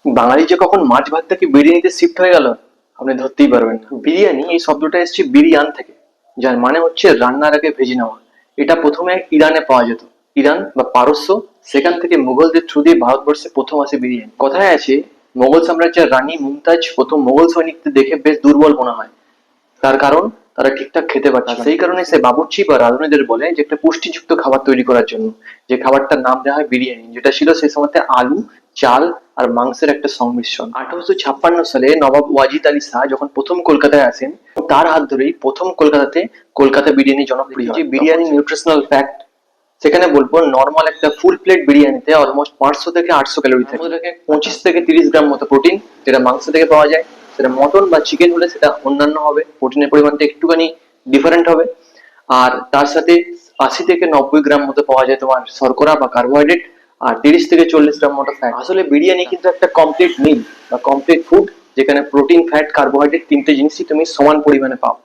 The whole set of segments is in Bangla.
বাঙালি যে কখন মাছ ভাত থেকে বিরিয়ানিতে শিফট হয়ে গেল আপনি ধরতেই পারবেন না। বিরিয়ানি এই শব্দটা এসেছে বিরিয়ান থেকে, যার মানে হচ্ছে রান্নার আগে ভেজে নেওয়া। এটা প্রথমে ইরানে পাওয়া যেত, ইরান বা পারস্য, সেখান থেকে মুঘলদের থ্রু দিয়ে ভারতবর্ষে প্রথম আসে বিরিয়ানি। কথায় আছে মোগল সাম্রাজ্যের রানী মুমতাজ প্রথম মোগল সৈনিকদের দেখে বেশ দুর্বল মনে হয়, তার কারণ তারা ঠিকঠাক খেতে পারছে না। সেই কারণে সে বাবুর্চি বা রাঁধুনিদের বলে যে একটা পুষ্টিযুক্ত খাবার তৈরি করার জন্য, যে খাবারটার নাম দেওয়া হয় বিরিয়ানি, যেটা ছিল সেই সময়তে আলু, চাল আর মাংসের একটা সংমিশ্রণ। 1856 সালে নবাব ওয়াজিদ আলী শাহ যখন প্রথম কলকাতায় আসেন, তার হাত ধরেই প্রথম কলকাতাতে কলকাতা বিরিয়ানি জনপ্রিয় হয়। যে বিরিয়ানি নিউট্রিশনাল ফ্যাক্ট, সেখানে বলবো নর্মাল একটা ফুল প্লেট বিরিয়ানিতে অলমোস্ট 500 থেকে 800 ক্যালোরি থাকে, 25 থেকে 30 গ্রাম মতো প্রোটিন, যেটা মাংস থেকে পাওয়া যায়। সেটা মটন বা চিকেন হলে সেটা অন্যান্য হবে, প্রোটিনের পরিমাণটা একটুখানি ডিফারেন্ট হবে। আর তার সাথে 80 থেকে 90 গ্রাম মতো পাওয়া যায় তোমার শর্করা বা কার্বোহাইড্রেট, আর 30 থেকে 40 গ্রাম মতো ফ্যাট। আসলে বিরিয়ানি কিন্তু একটা কমপ্লিট মিল বা কমপ্লিট ফুড, যেখানে প্রোটিন, ফ্যাট, কার্বোহাইড্রেট তিনটে জিনিসই তুমি সমান পরিমাণে পাও।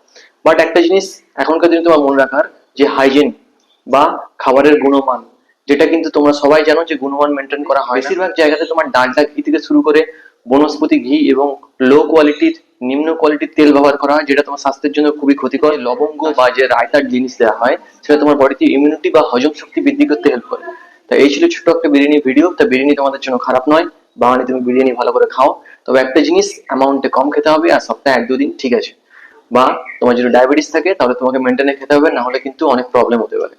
বাট একটা জিনিস এখনকার দিনে তোমার মনে রাখার, যে হাইজিন বা খাবারের গুণমান, যেটা কিন্তু তোমরা সবাই জানো যে গুণমান মেনটেন করা হয়। বেশিরভাগ জায়গাতে তোমার ডালটা ঘি থেকে শুরু করে বনস্পতি ঘি এবং লো কোয়ালিটির, নিম্ন কোয়ালিটির তেল ব্যবহার করা হয়, যেটা তোমার স্বাস্থ্যের জন্য খুবই ক্ষতিকর। লবঙ্গ বা যে রায়তার জিনিস দেওয়া হয়, সেটা তোমার বডিতে ইমিউনিটি বা হজম শক্তি বৃদ্ধি করতে হেল্প করে। তা এই ছিল ছোট্ট একটা বিরিয়ানি ভিডিও। তা বিরিয়ানি তোমাদের জন্য খারাপ নয়, বাঙালি তুমি বিরিয়ানি ভালো করে খাও, তবে একটা জিনিস অ্যামাউন্টে কম খেতে হবে, আর সপ্তাহে 1-2 দিন ঠিক আছে। বা তোমার যদি ডায়াবেটিস থাকে তাহলে তোমাকে মেনটেনে খেতে হবে, না হলে কিন্তু অনেক প্রবলেম হতে পারে।